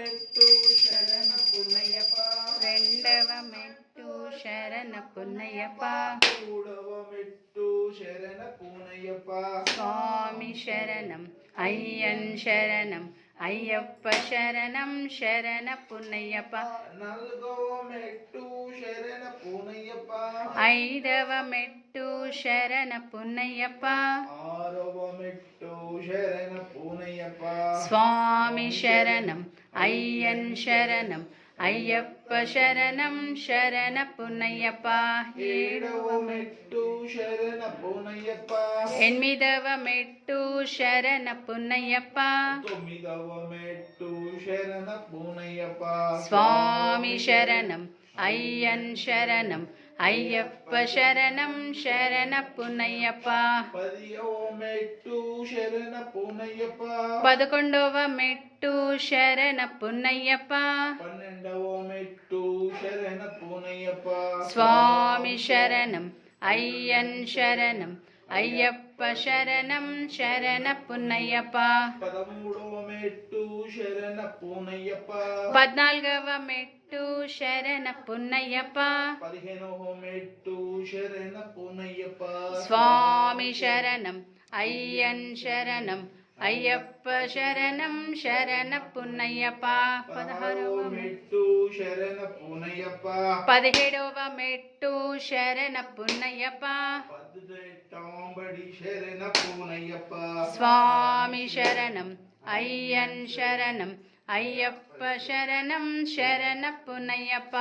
మెట్టు శరణ పున్నయ్యప్ప రెండవ మెట్టు శరణ పున్నయ్యప్ప మూడవ మెట్టు శరణ పున్నయ్యప్ప స్వామి శరణం అయ్యన్ శరణం అయ్యప్ప శరణం శరణ పున్నయ్యప్ప నాలుగవ మెట్టు శరణ పున్నయ్యప్ప ఐదవ మెట్టు శరణ పున్నయ్యప్ప ఆరవ మెట్టు శరణ పున్నయ్యప్ప స్వామి శరణం అయ్యన్ శరణం అయ్యప్ప శరణం శరణ పున్నయ్యప్ప ఏడవ మెట్టు శరణ పున్నయ్యప్ప ఎనిమిదవ మెట్టు శరణ పున్నయ్యప్ప తొమ్మిదవ మెట్టు శరణ పున్నయ్యప్ప స్వామి శరణం అయ్యన్ శరణం అయ్యప్ప శరణం శరణ పున్నయ్యప్ప పదియవ మెట్టు శరణ పున్నయ్యప్ప పదకొండవ మెట్టు శరణ పున్నయ్యప్ప పన్నెండవ మెట్టు శరణ పున్నయ్యప్ప స్వామి శరణం అయ్యన్ శరణం అయ్యప్ప శరణం శరణ పున్నయ్యప్ప పదమూడవ మెట్టు శరణ పున్నయ్యప్ప పద్నాలుగవ మెట్టు శరణ పున్నయ్యప్ప పదిహేనవ మెట్టు శరణ పున్నయ్యప్ప స్వామి శరణం అయ్యన్ శరణం అయ్యప్ప శరణం శరణ పున్నయ్యప్ప పదహారవ మెట్టు శరణ పున్నయ్యప్ప పదిహేడవ మెట్టు శరణ పున్నయ్యప్ప పద్దెట్టాంబడి శరణ పున్నయ్యప్ప స్వామి శరణం అయ్యన్ శరణం అయ్యప్ప శరణం శరణ పున్నయ్యప్ప